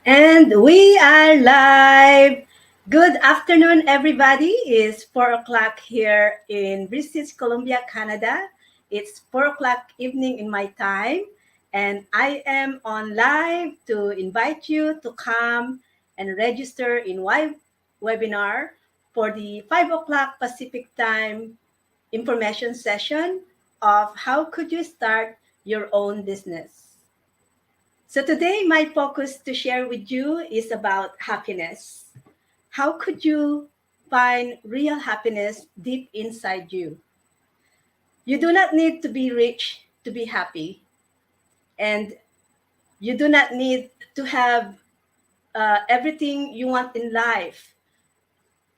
And we are live. Good afternoon, everybody. It's 4 o'clock here in British Columbia, Canada. It's 4 o'clock evening in my time, and I am on live to invite you to come and register in my webinar for the 5 o'clock Pacific time information session of how could you start your own business. So today, my focus to share with you is about happiness. How could you find real happiness deep inside you? You do not need to be rich to be happy, and you do not need to have everything you want in life.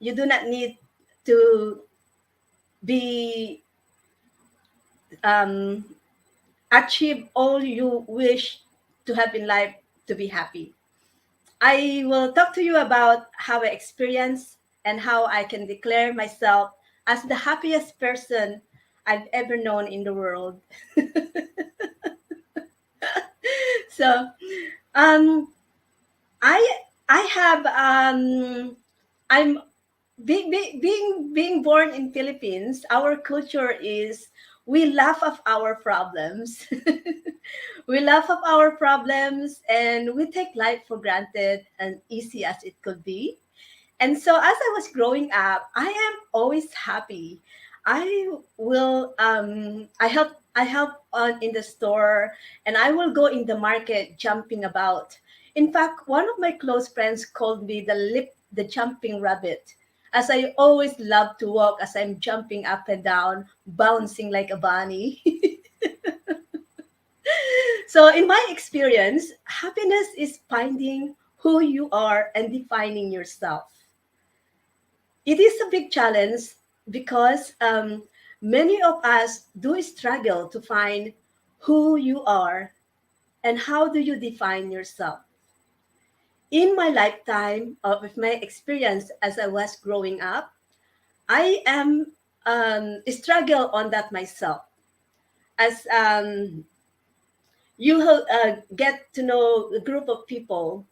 You do not need to be um, achieve all you wish to have in life to be happy. I will talk to you about how I experience and how I can declare myself as the happiest person I've ever known in the world. So, um, I I have I'm being born in Philippines. Our culture is we laugh at our problems. We laugh at our problems and we take life for granted and easy as it could be. And so as I was growing up, I am always happy. I help on in the store, and I will go in the market jumping about. In fact, one of my close friends called me the jumping rabbit, as I always love to walk as I'm jumping up and down, bouncing like a bunny. So in my experience, happiness is finding who you are and defining yourself. It is a big challenge because many of us do struggle to find who you are and how do you define yourself. In my lifetime of my experience as I was growing up, I am struggle on that myself. As you get to know a group of people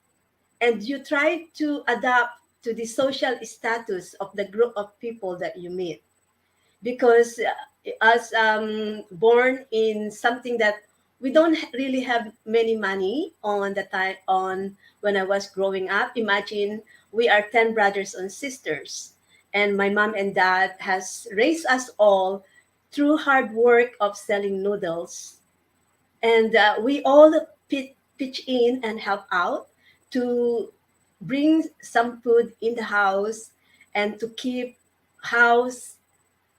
and you try to adapt to the social status of the group of people that you meet, because as born in something that we don't really have many money on the time on when I was growing up. Imagine we are 10 brothers and sisters, and my mom and dad has raised us all through hard work of selling noodles, and we all pitch in and help out to bring some food in the house and to keep house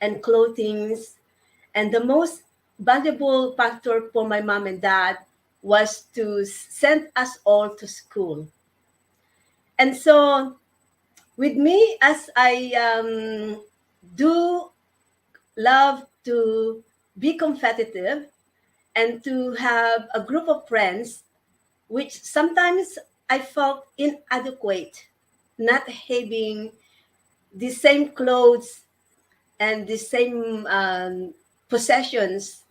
and clothing. And the most valuable factor for my mom and dad was to send us all to school. And so, with me, as I do love to be competitive and to have a group of friends, which sometimes I felt inadequate, not having the same clothes and the same possessions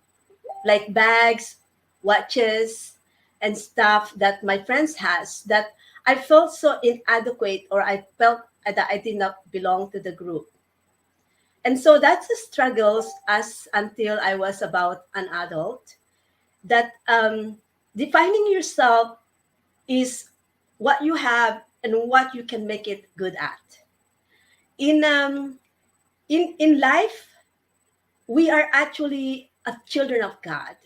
like bags, watches, and stuff that my friends has, that I felt so inadequate, or I felt that I did not belong to the group. And so that's the struggles as until I was about an adult, that defining yourself is what you have and what you can make it good at. In in life, we are actually a children of God.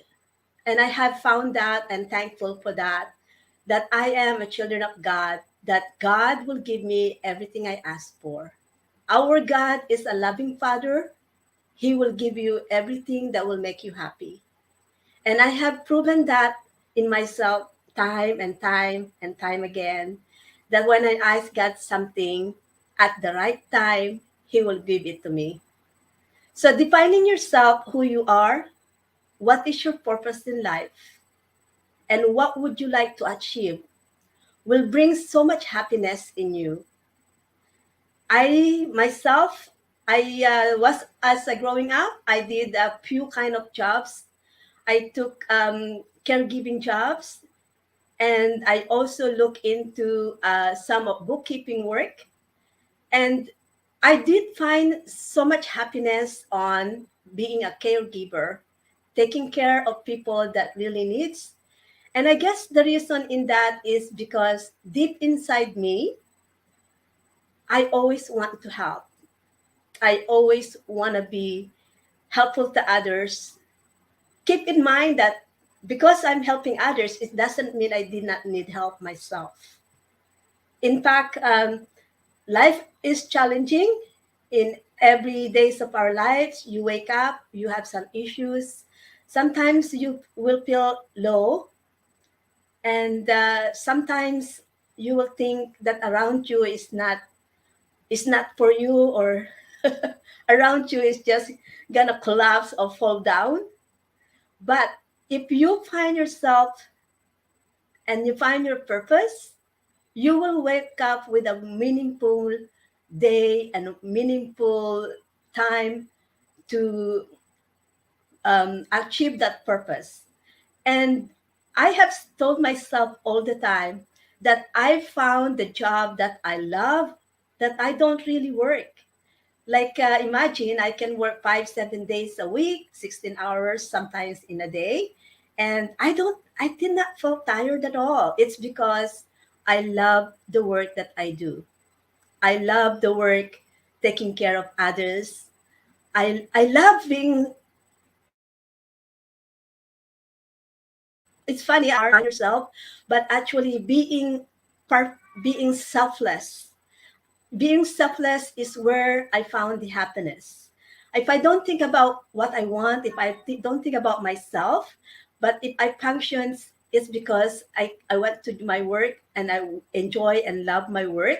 And I have found that and thankful for that, that I am a children of God, that God will give me everything I ask for. Our God is a loving Father. He will give you everything that will make you happy. And I have proven that in myself time and time and time again, that when I ask God something at the right time, He will give it to me. So defining yourself, who you are, what is your purpose in life, and what would you like to achieve will bring so much happiness in you. I myself, I was as a growing up, I did a few kind of jobs. I took caregiving jobs, And I also look into some of bookkeeping work. And I did find so much happiness on being a caregiver, taking care of people that really needs. And I guess the reason in that is because deep inside me, I always want to help. I always want to be helpful to others. Keep in mind that because I'm helping others, it doesn't mean I did not need help myself. In fact, life is challenging in every days of our lives. You wake up, you have some issues. Sometimes you will feel low, and sometimes you will think that around you is not for you, or around you is just gonna collapse or fall down. But if you find yourself and you find your purpose, you will wake up with a meaningful day and a meaningful time to achieve that purpose. And I have told myself all the time that I found the job that I love, that I don't really work. Like, imagine I can work 5, 7 days a week, 16 hours sometimes in a day. And I did not feel tired at all. It's because I love the work that I do. I love the work taking care of others. I love being, it's funny, yourself, but actually being selfless. Being selfless is where I found the happiness. If I don't think about what I want, if I don't think about myself, but if I function, it's because I went to do my work and I enjoy and love my work,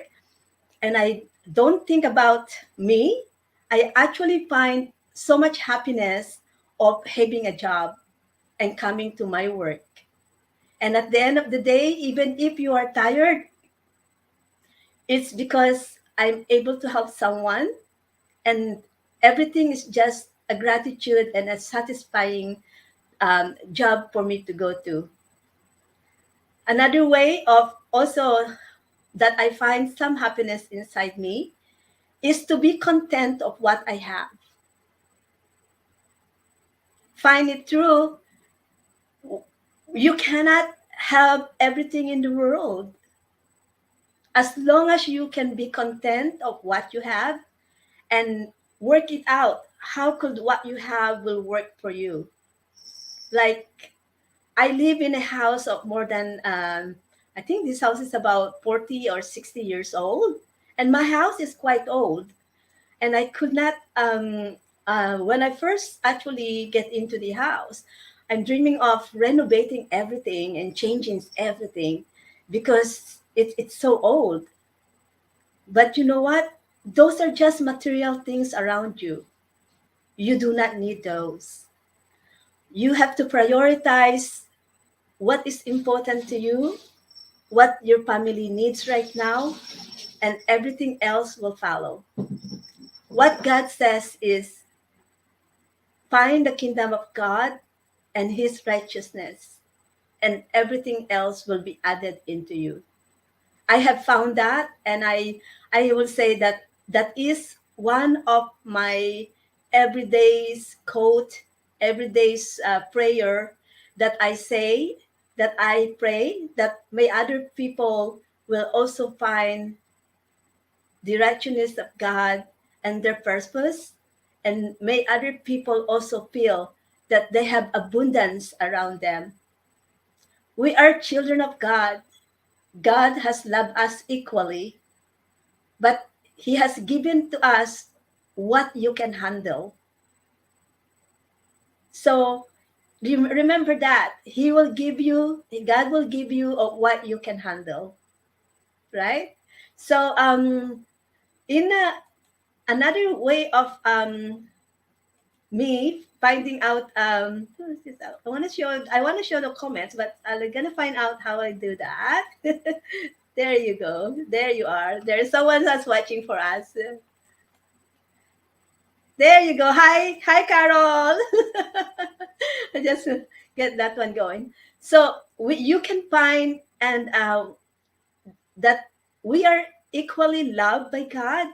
and I don't think about me, I actually find so much happiness of having a job and coming to my work. And at the end of the day, even if you are tired, it's because I'm able to help someone, and everything is just a gratitude and a satisfying job for me to go to. Another way of also that I find some happiness inside me is to be content of what I have. Find it true, you cannot have everything in the world. As long as you can be content of what you have and work it out, how could what you have will work for you? Like, I live in a house of more than, I think this house is about 40 or 60 years old. And my house is quite old. And I could not, when I first actually get into the house, I'm dreaming of renovating everything and changing everything because it's so old. But you know what? Those are just material things around you. You do not need those. You have to prioritize what is important to you, what your family needs right now, and everything else will follow. What God says is find the kingdom of God and his righteousness, and everything else will be added into you. I have found that, and I will say that that is one of my everyday's quote, everyday's prayer that I say, that I pray, that may other people will also find the righteousness of God and their purpose, and may other people also feel that they have abundance around them. We are children of God. God has loved us equally, but he has given to us what you can handle. So remember that God will give you what you can handle, right? So in another way of me finding out, who is this? I want to show the comments, but I'm gonna find out how I do that. There you go. There you are. There's someone that's watching for us. There you go. Hi, Carol. I just get that one going. So you can find and that we are equally loved by God,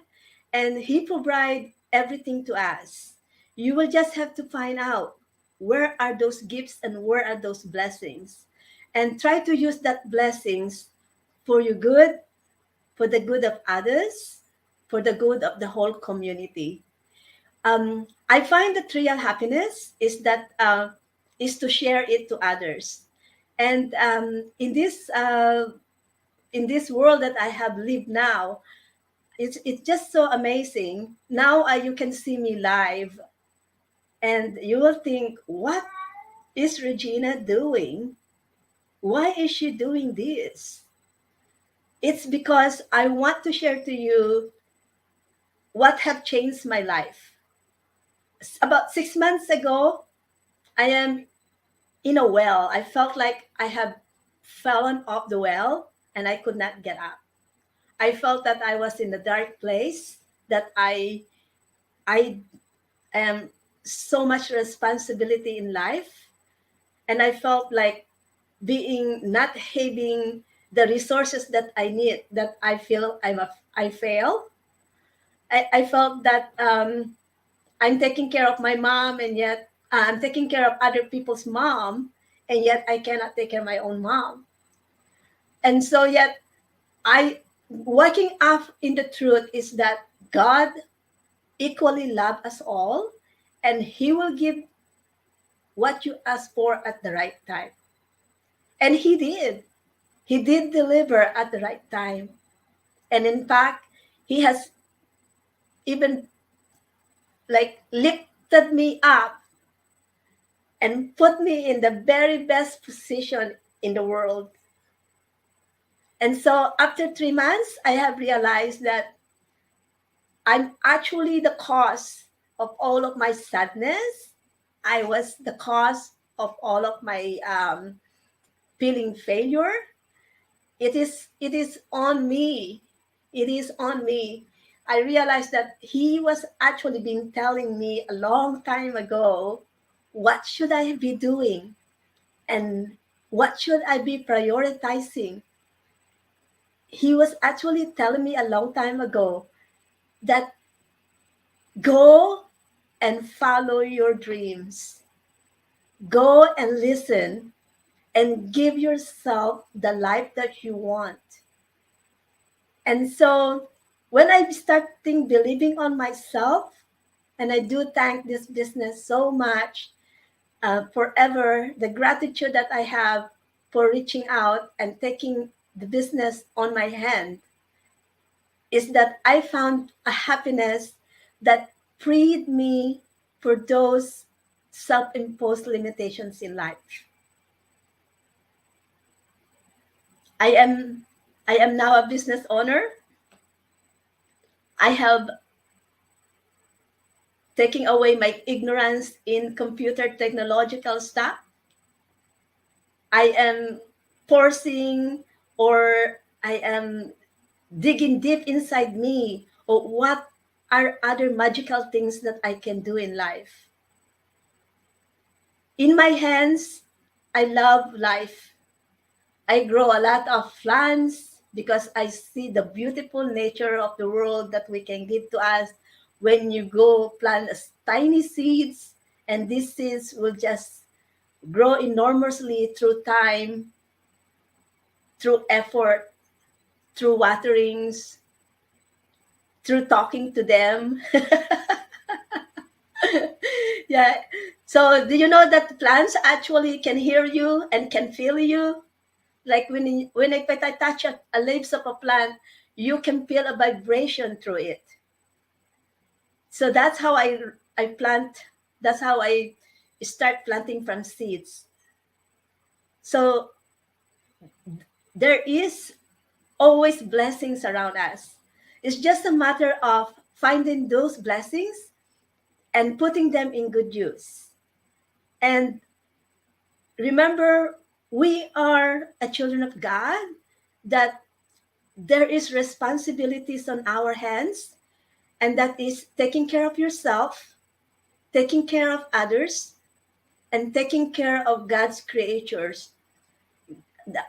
and He provide everything to us. You will just have to find out where are those gifts and where are those blessings, and try to use that blessings for your good, for the good of others, for the good of the whole community. I find that real happiness is to share it to others, and in this world that I have lived now, it's just so amazing. Now you can see me live, and you will think, what is Regina doing? Why is she doing this? It's because I want to share to you what have changed my life. About 6 months ago, I am in a well. I felt like I have fallen off the well and I could not get up. I felt that I was in a dark place, that I am so much responsibility in life, and I felt like being not having the resources that I need, that I feel I fail. I felt that I'm taking care of my mom, and yet I'm taking care of other people's mom, and yet I cannot take care of my own mom. And so yet I waking up in the truth is that God equally loves us all, and He will give what you ask for at the right time. And He did. He did deliver at the right time. And in fact, He has even like lifted me up and put me in the very best position in the world. And so after 3 months, I have realized that I'm actually the cause of all of my sadness. I was the cause of all of my feeling failure. It is on me. It is on me. I realized that He was actually been telling me a long time ago, what should I be doing and what should I be prioritizing. He was actually telling me a long time ago that go and follow your dreams. Go and listen and give yourself the life that you want. And so when I starting believing on myself, and I do thank this business so much, forever, the gratitude that I have for reaching out and taking the business on my hand is that I found a happiness that freed me for those self-imposed limitations in life. I am I am now a business owner. I have taken away my ignorance in computer technological stuff. I am forcing, or I am digging deep inside me of what are other magical things that I can do in life. In my hands, I love life. I grow a lot of plants because I see the beautiful nature of the world that we can give to us when you go plant tiny seeds, and these seeds will just grow enormously through time, through effort, through waterings, through talking to them. Yeah. So do you know that plants actually can hear you and can feel you? Like when I touch a leaves of a plant, you can feel a vibration through it. So that's how I plant. That's how I start planting from seeds. So there is always blessings around us. It's just a matter of finding those blessings and putting them in good use. And remember, we are a children of God, that there is responsibilities on our hands, and that is taking care of yourself, taking care of others, and taking care of God's creatures.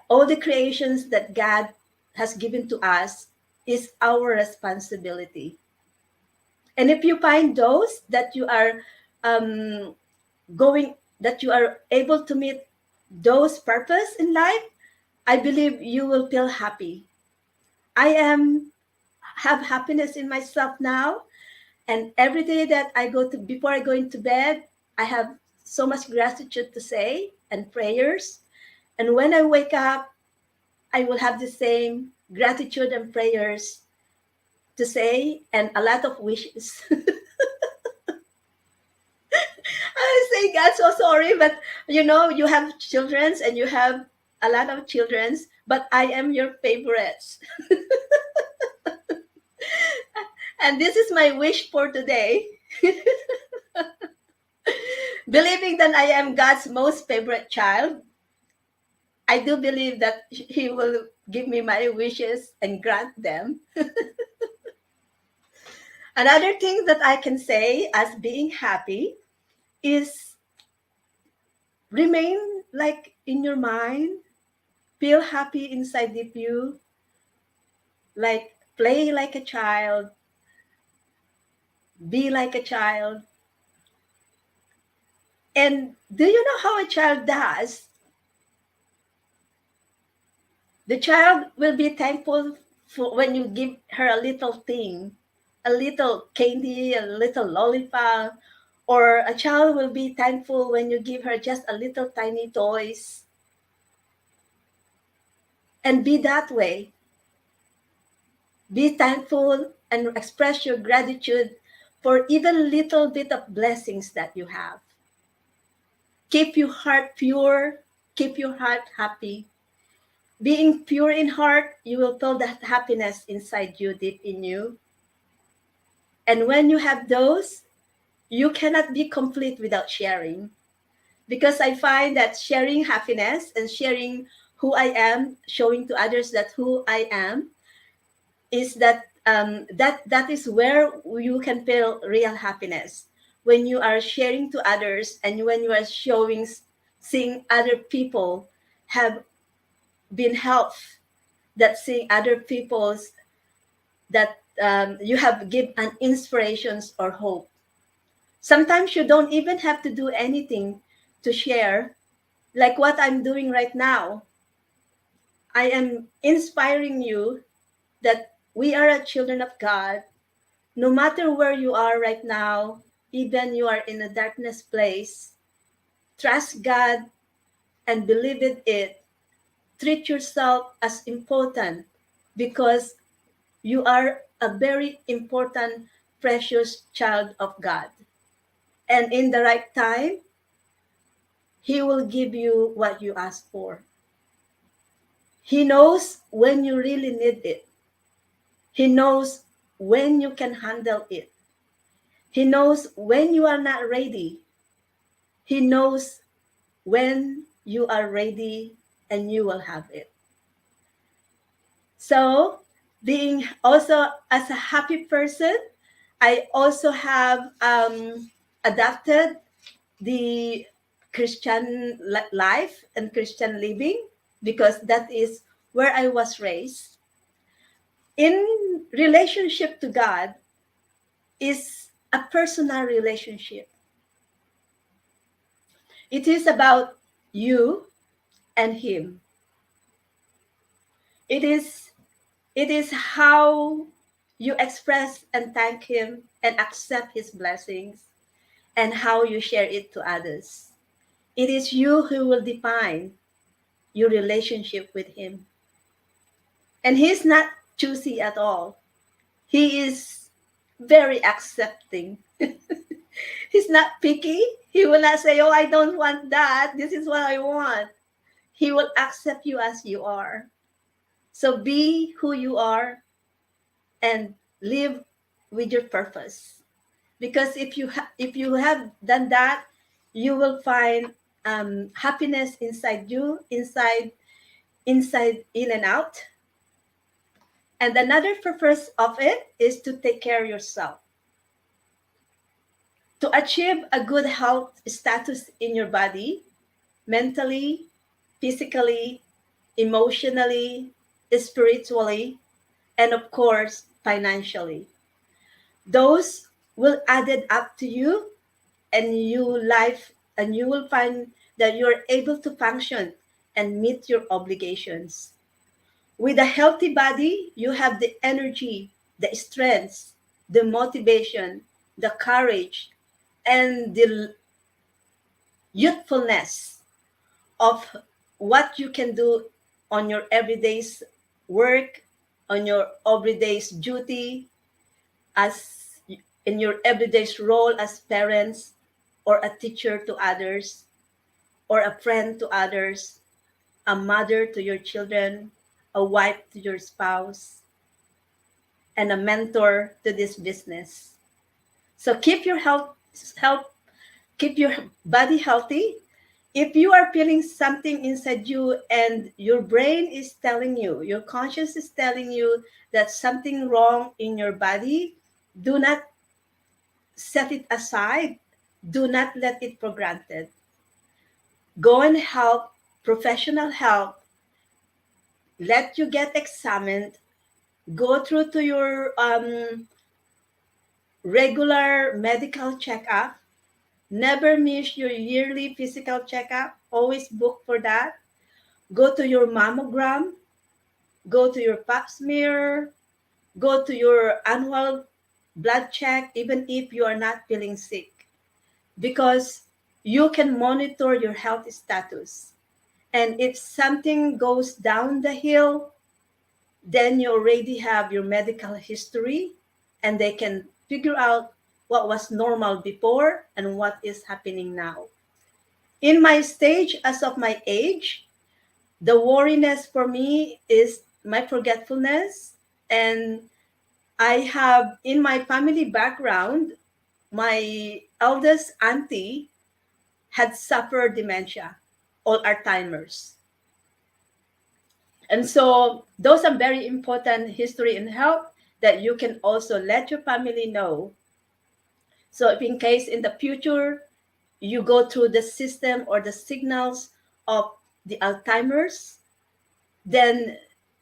all the creations that God has given to us is our responsibility. And if you find those that you are um, that you are able to meet those purpose in life, I believe you will feel happy. I am have happiness in myself now, and every day that I go to before I go into bed, I have so much gratitude to say and prayers. And when I wake up, I will have the same gratitude and prayers to say and a lot of wishes. I say, God, so sorry, but you have children and you have a lot of children, but I am your favorites. And this is my wish for today. Believing that I am God's most favorite child, I do believe that He will give me my wishes and grant them. Another thing that I can say as being happy is remain like in your mind, feel happy inside of you, like play like a child, be like a child. And do you know how a child does? The child will be thankful for when you give her a little thing, a little candy, a little lollipop, or a child will be thankful when you give her just a little tiny toys. And be that way. Be thankful and express your gratitude for even little bit of blessings that you have. Keep your heart pure, keep your heart happy. Being pure in heart, you will feel that happiness inside you, deep in you. And when you have those, you cannot be complete without sharing. Because I find that sharing happiness and sharing who I am, showing to others that who I am, is that is where you can feel real happiness. When you are sharing to others and when you are seeing other people have been helped, that seeing other people's that you have give an inspirations or hope. Sometimes you don't even have to do anything to share, like what I'm doing right now. I am inspiring you that we are a children of God. No matter where you are right now, even you are in a darkness place, trust God and believe in it. Treat yourself as important because you are a very important, precious child of God. And in the right time, He will give you what you ask for. He knows when you really need it. He knows when you can handle it. He knows when you are not ready. He knows when you are ready and you will have it. So, being also as a happy person, I also have adapted the Christian life and Christian living because that is where I was raised. In relationship to God is a personal relationship. It is about you and Him. It is it is how you express and thank Him and accept His blessings and how you share it to others. It is you who will define your relationship with Him. And He's not choosy at all. He is very accepting. He's not picky. He will not say, "Oh, I don't want that. This is what I want." He will accept you as you are. So be who you are and live with your purpose. Because if you have done that, you will find happiness inside you, inside, in and out. And another purpose of it is to take care of yourself, to achieve a good health status in your body, mentally, physically, emotionally, spiritually, and of course, financially. Those will added up to you and you will find that you're able to function and meet your obligations. With a healthy body, you have the energy, the strength, the motivation, the courage, and the youthfulness of what you can do on your everyday's work, on your everyday's duty, as in your everyday's role as parents or a teacher to others or a friend to others, a mother to your children, a wife to your spouse, and a mentor to this business. So health, keep your body healthy. If you are feeling something inside you and your brain is telling you, your conscience is telling you that something wrong in your body, do not set it aside. Do not let it for granted. Go and help professional help. Let you get examined. Go through to your regular medical checkup. Never miss your yearly physical checkup. Always book for that. Go to your mammogram. Go to your pap smear. Go to your annual blood check, even if you are not feeling sick, because you can monitor your health status. And if something goes down the hill, then you already have your medical history and they can figure out what was normal before and what is happening now. In my stage, as of my age, the worriness for me is my forgetfulness. And I have in my family background, my eldest auntie had suffered dementia, all Alzheimer's. And so those are very important history and health that you can also let your family know. So if in case in the future you go through the system or the signals of the Alzheimer's, then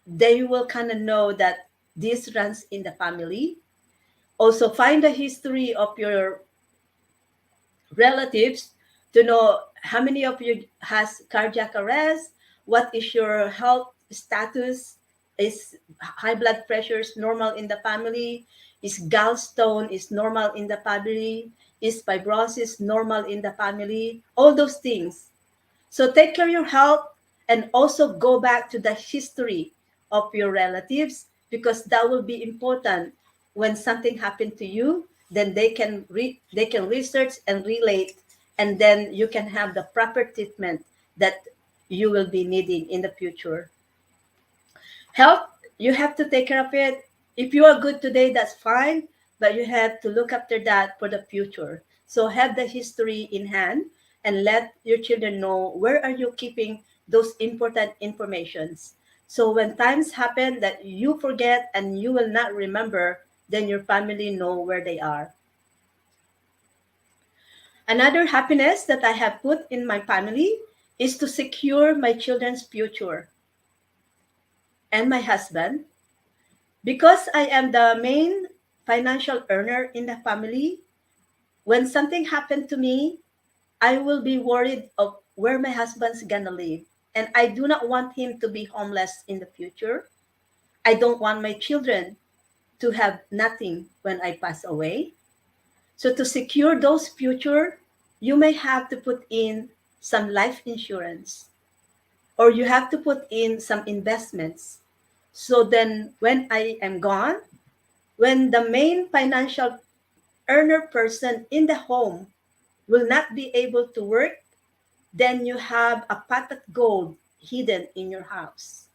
they will kind of know that this runs in the family. Also find the history of your relatives to know how many of you has cardiac arrest, what is your health status, is high blood pressure is normal in the family, is gallstone is normal in the family, is fibrosis normal in the family, all those things. So take care of your health and also go back to the history of your relatives, because that will be important when something happened to you. Then they can research and relate, and then you can have the proper treatment that you will be needing in the future. Health, you have to take care of it. If you are good today, that's fine, but you have to look after that for the future. So have the history in hand and let your children know where are you keeping those important informations. So when times happen that you forget and you will not remember, then your family know where they are. Another happiness that I have put in my family is to secure my children's future and my husband. Because I am the main financial earner in the family, when something happened to me, I will be worried of where my husband's gonna live. And I do not want him to be homeless in the future. I don't want my children to have nothing when I pass away. So to secure those future, you may have to put in some life insurance, or you have to put in some investments. So then when I am gone, when the main financial earner person in the home will not be able to work, then you have a pot of gold hidden in your house.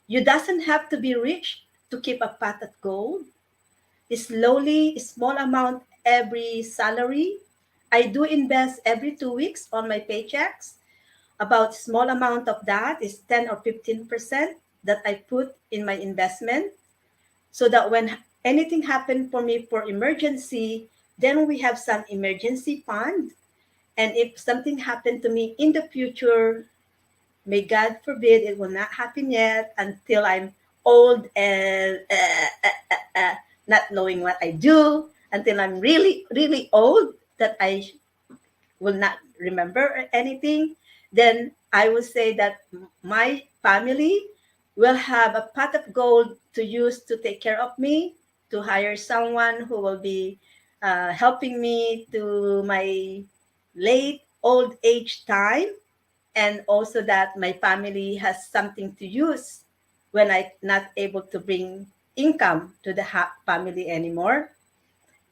You doesn't have to be rich to keep a pot of gold. Slowly, small amount every salary. I do invest every 2 weeks on my paychecks. About small amount of that is 10 or 15% that I put in my investment, so that when anything happened for me for emergency, then we have some emergency fund. And if something happened to me in the future, may God forbid it will not happen yet until I'm old and not knowing what I do, until I'm really, really old that I will not remember anything, then I will say that my family will have a pot of gold to use to take care of me, to hire someone who will be helping me to my late old age time, and also that my family has something to use when I'm not able to bring income to the family anymore.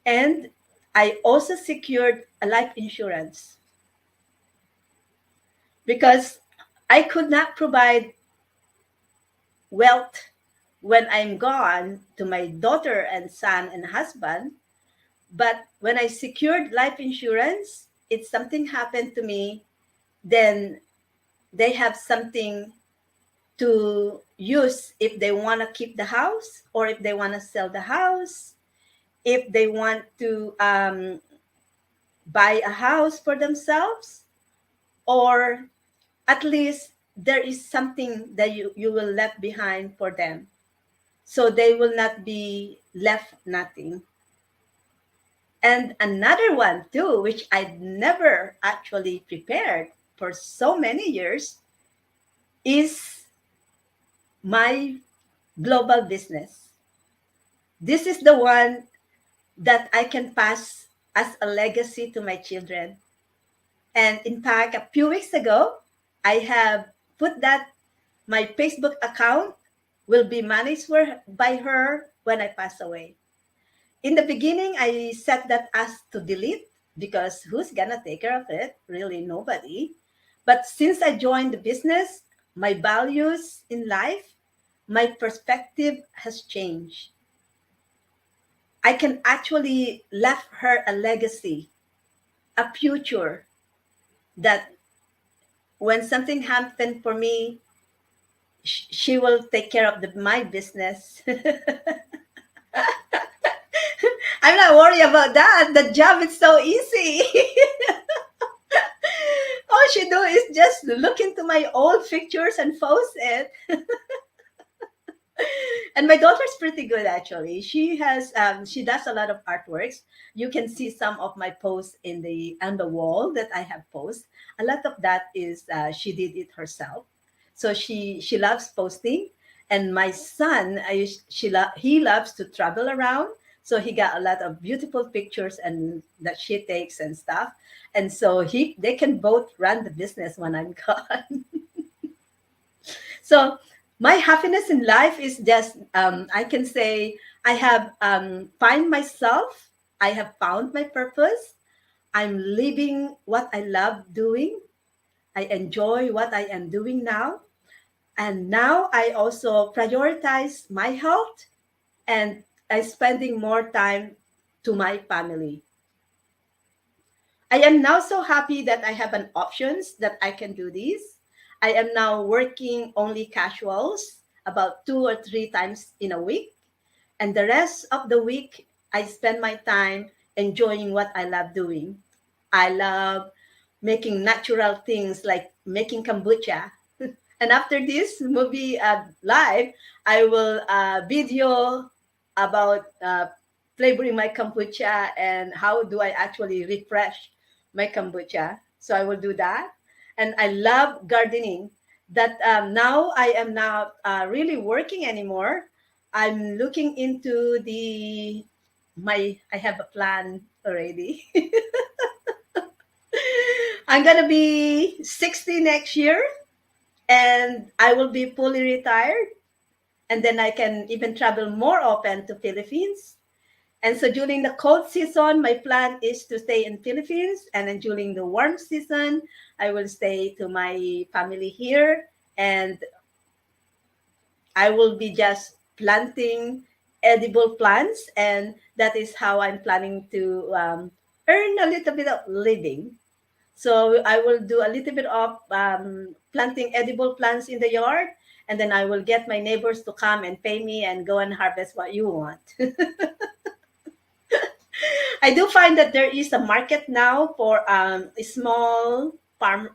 And I also secured a life insurance because I could not provide wealth when I'm gone to my daughter and son and husband. But when I secured life insurance, if something happened to me, then they have something to use if they want to keep the house or if they want to sell the house, if they want to buy a house for themselves, or at least there is something that you will left behind for them, so they will not be left nothing. And another one too, which I'd never actually prepared for so many years, is my global business. This is the one that I can pass as a legacy to my children. And in fact, a few weeks ago, I have put that my Facebook account will be managed by her when I pass away. In the beginning, I set that as to delete because who's gonna take care of it? Really, nobody. But since I joined the business, my values in life, my perspective has changed. I can actually left her a legacy, a future that when something happened for me, she will take care of my business. I'm not worried about that. The job is so easy. All she do is just look into my old pictures and post it. And my daughter's pretty good actually. She does a lot of artworks. You can see some of my posts in the on the wall that I have post. A lot of that is she did it herself. So she loves posting. And my son, he loves to travel around. So he got a lot of beautiful pictures and that she takes and stuff. And so they can both run the business when I'm gone. So my happiness in life is just I can say I have find myself. I have found my purpose. I'm living what I love doing. I enjoy what I am doing now. And now I also prioritize my health, and I'm spending more time to my family. I am now so happy that I have an options that I can do this. I am now working only casuals about 2 or 3 times in a week. And the rest of the week, I spend my time enjoying what I love doing. I love making natural things like making kombucha. And after this movie live, I will video about flavoring my kombucha and how do I actually refresh my kombucha. So I will do that. And I love gardening. That now I am not really working anymore. I'm looking into I have a plan already. I'm gonna be 60 next year, and I will be fully retired. And then I can even travel more often to Philippines. And so during the cold season, my plan is to stay in Philippines. And then during the warm season, I will stay to my family here. And I will be just planting edible plants. And that is how I'm planning to earn a little bit of living. So I will do a little bit of planting edible plants in the yard, and then I will get my neighbors to come and pay me and go and harvest what you want. I do find that there is a market now for a small farm,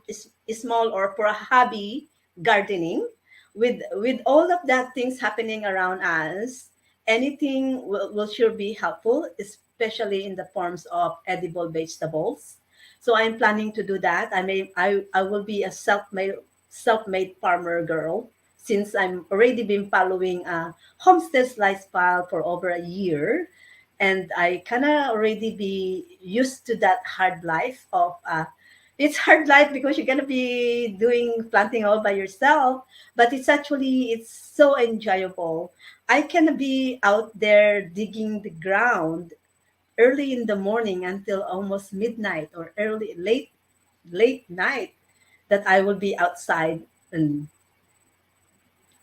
small or for a hobby gardening, with all of that things happening around us, anything will sure be helpful, especially in the forms of edible vegetables. So I'm planning to do that. I will be a self-made farmer girl, since I'm already been following a homestead lifestyle for over a year, and I kind of already be used to that hard life of it's hard life because you're gonna be doing planting all by yourself, but it's so enjoyable. I can be out there digging the ground early in the morning until almost midnight, or early late night, that I will be outside and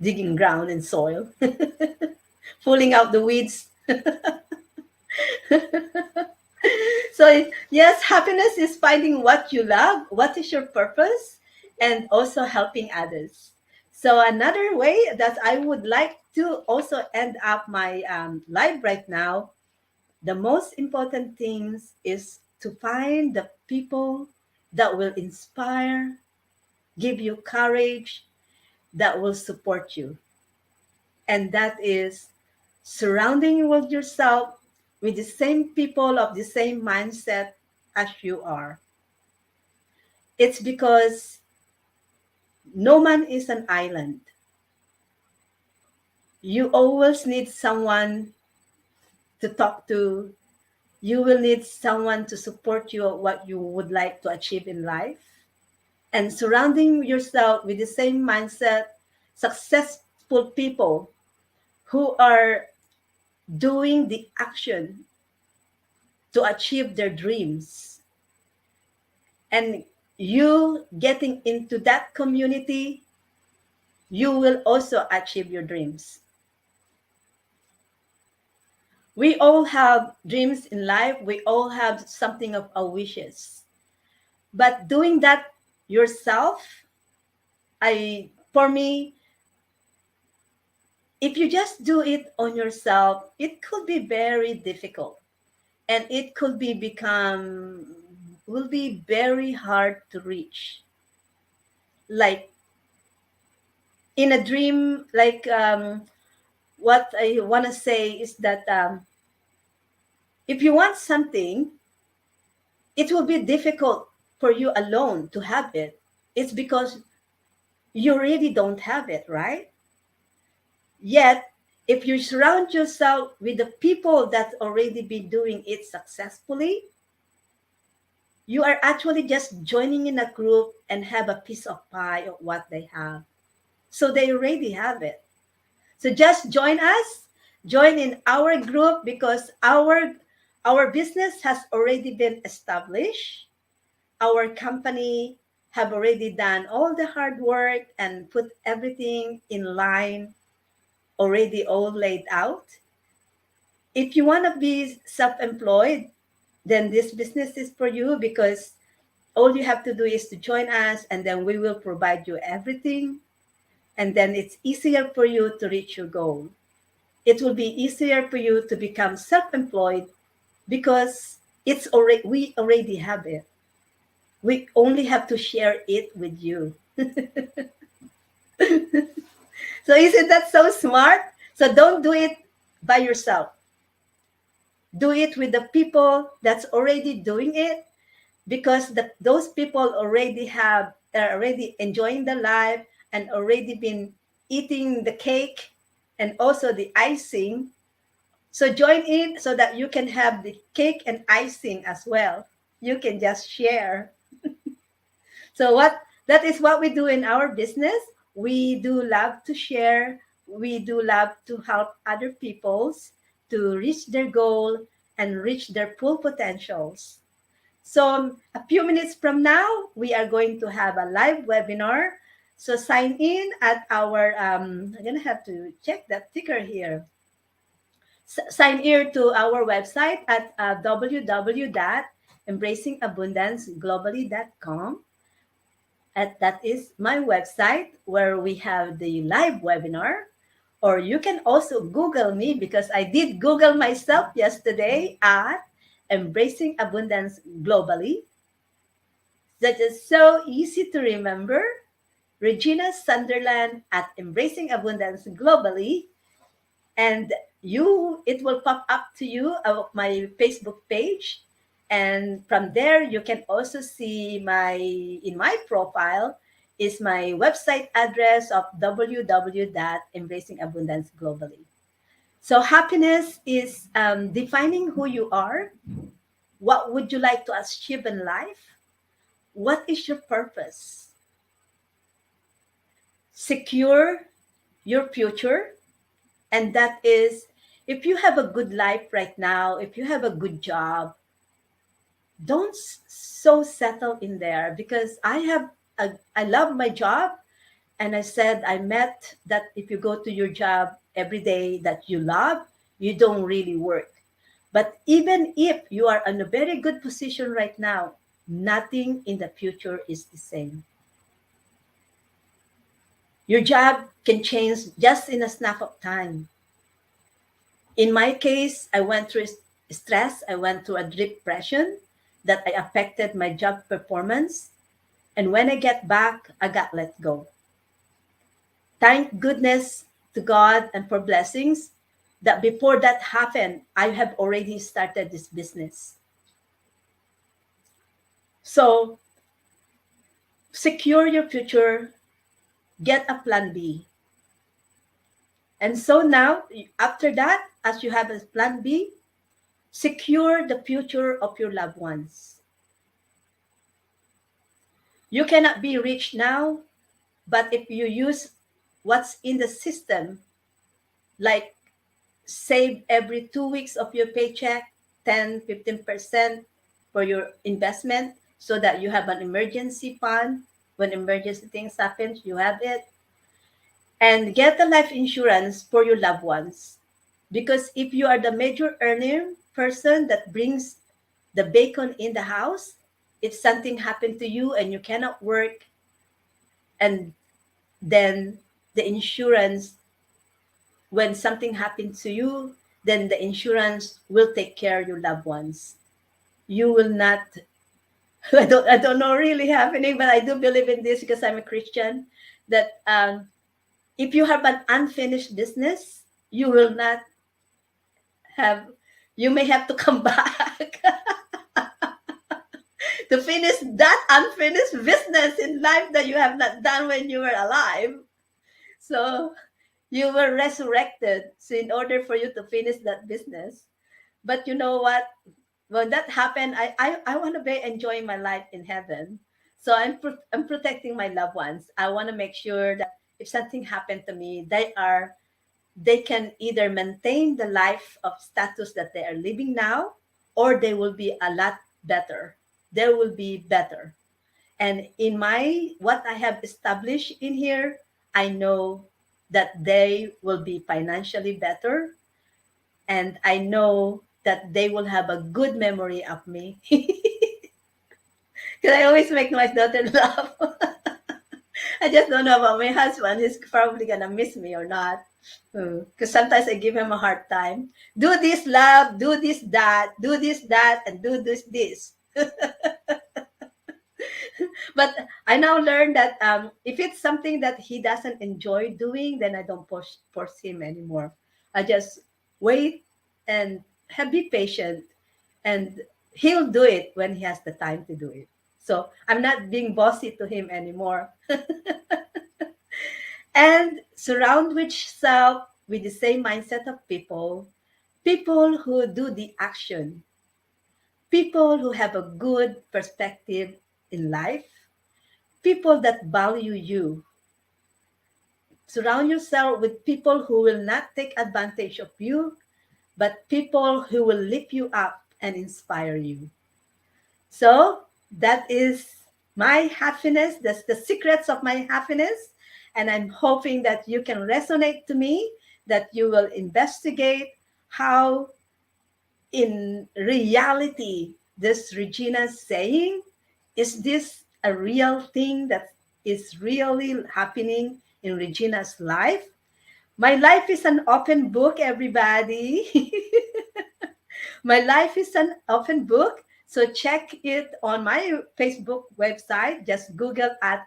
digging ground and soil, pulling out the weeds. So yes, happiness is finding what you love, what is your purpose, and also helping others. So another way that I would like to also end up my life right now, the most important things is to find the people that will inspire, give you courage, that will support you. And that is surrounding with yourself with the same people of the same mindset as you are. It's because no man is an island. You always need someone to talk to. You will need someone to support you at what you would like to achieve in life. And surrounding yourself with the same mindset, successful people who are doing the action to achieve their dreams, and you getting into that community, you will also achieve your dreams. We all have dreams in life, we all have something of our wishes, but doing that yourself, I for me, if you just do it on yourself, it could be very difficult, and it could be become will be very hard to reach. Like in a dream, like what I want to say is that if you want something, it will be difficult for you alone to have it. It's because you really don't have it, right? Yet, if you surround yourself with the people that already been doing it successfully, you are actually just joining in a group and have a piece of pie of what they have. So they already have it. So just join us, join in our group, because our business has already been established. Our company have already done all the hard work and put everything in line, already all laid out. If you want to be self-employed, then this business is for you, because all you have to do is to join us, and then we will provide you everything, and then it's easier for you to reach your goal. It will be easier for you to become self-employed, because it's already we already have it. We only have to share it with you. So isn't that so smart? So don't do it by yourself. Do it with the people that's already doing it, because those people already are already enjoying the life, and already been eating the cake and also the icing. So join in so that you can have the cake and icing as well. You can just share. So what that is what we do in our business. We do love to share. We do love to help other peoples to reach their goal and reach their full potentials. So a few minutes from now, we are going to have a live webinar. So sign in at our, I'm gonna have to check that ticker here. Sign in to our website at www.embracingabundanceglobally.com. That is my website where we have the live webinar. Or you can also Google me, because I did Google myself yesterday at Embracing Abundance Globally. That is so easy to remember. Regina Sunderland at Embracing Abundance Globally, and it will pop up to you of my Facebook page, and from there you can also see my profile is my website address of www.embracingabundanceglobally. So happiness is defining who you are. What would you like to achieve in life? What is your purpose? Secure your future. And that is, if you have a good life right now, if you have a good job, don't so settle in there, because I love my job. And I said, I met that if you go to your job every day that you love, you don't really work. But even if you are in a very good position right now, nothing in the future is the same. Your job can change just in a snap of time. In my case, I went through stress, I went through a depression that I affected my job performance. And when I get back, I got let go. Thank goodness to God and for blessings that before that happened, I have already started this business. So secure your future, get a plan B. And so now, after that, as you have a plan B, secure the future of your loved ones. You cannot be rich now, but if you use what's in the system, like save every 2 weeks of your paycheck, 10-15% for your investment, so that you have an emergency fund. When emergency things happen, you have it. And get the life insurance for your loved ones. Because if you are the major earner person that brings the bacon in the house, if something happened to you and you cannot work, and then the insurance, when something happens to you, then the insurance will take care of your loved ones. You will not. I don't know really happening, but I do believe in this because I'm a Christian. That if you have an unfinished business, you will not have. You may have to come back to finish that unfinished business in life that you have not done when you were alive. So you were resurrected. So in order for you to finish that business, but you know what? When that happened, I want to be enjoying my life in heaven. So I'm protecting my loved ones. I want to make sure that if something happened to me, they can either maintain the life of status that they are living now, or they will be a lot better. They will be better. And in my what I have established in here, I know that they will be financially better, and I know that they will have a good memory of me. Because I always make my daughter laugh. I just don't know about my husband. He's probably gonna miss me or not. Because sometimes I give him a hard time. Do this, love. Do this, that. Do this, that, and do this. But I now learned that if it's something that he doesn't enjoy doing, then I don't force him anymore. I just wait and be patient, and he'll do it when he has the time to do it. So I'm not being bossy to him anymore. And surround yourself with the same mindset of people who do the action, people who have a good perspective in life, people that value you. Surround yourself with people who will not take advantage of you, but people who will lift you up and inspire you. So that is my happiness. That's the secrets of my happiness. And I'm hoping that you can resonate to me, that you will investigate how in reality this Regina saying, is this a real thing that is really happening in Regina's life? My life is an open book, everybody. My life is an open book. So check it on my Facebook website. Just Google at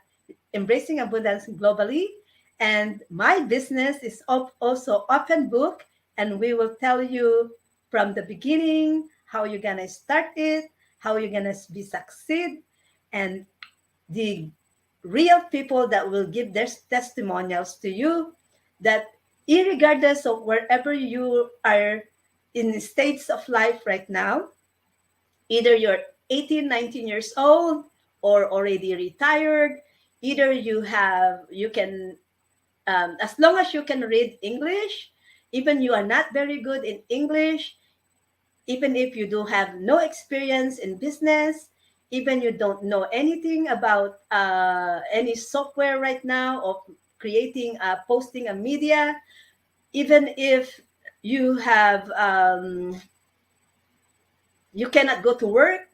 Embracing Abundance Globally. And my business is also Open Book, and we will tell you from the beginning how you're gonna start it, how you're gonna be succeed, and the real people that will give their testimonials to you, that irregardless of wherever you are in the states of life right now, either you're 18, 19 years old or already retired, either you can, as long as you can read English, even you are not very good in English, even if you do have no experience in business, even you don't know anything about any software right now of creating, posting a media, even if you have, you cannot go to work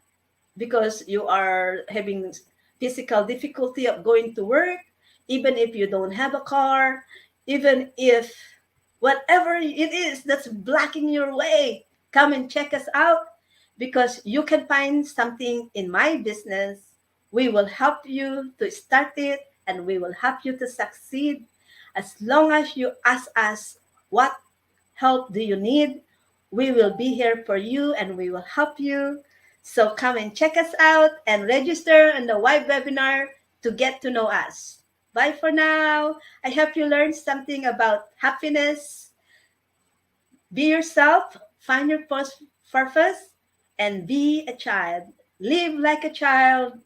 because you are having physical difficulty of going to work, even if you don't have a car, even if whatever it is that's blocking your way, come and check us out, because you can find something in my business. We will help you to start it, and we will help you to succeed, as long as you ask us what help do you need. We will be here for you and we will help you. So come and check us out and register in the web webinar to get to know us. Bye for now. I hope you learned something about happiness. Be yourself, find your purpose, and be a child. Live like a child,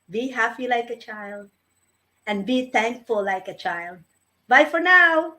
be happy like a child, and be thankful like a child. Bye for now.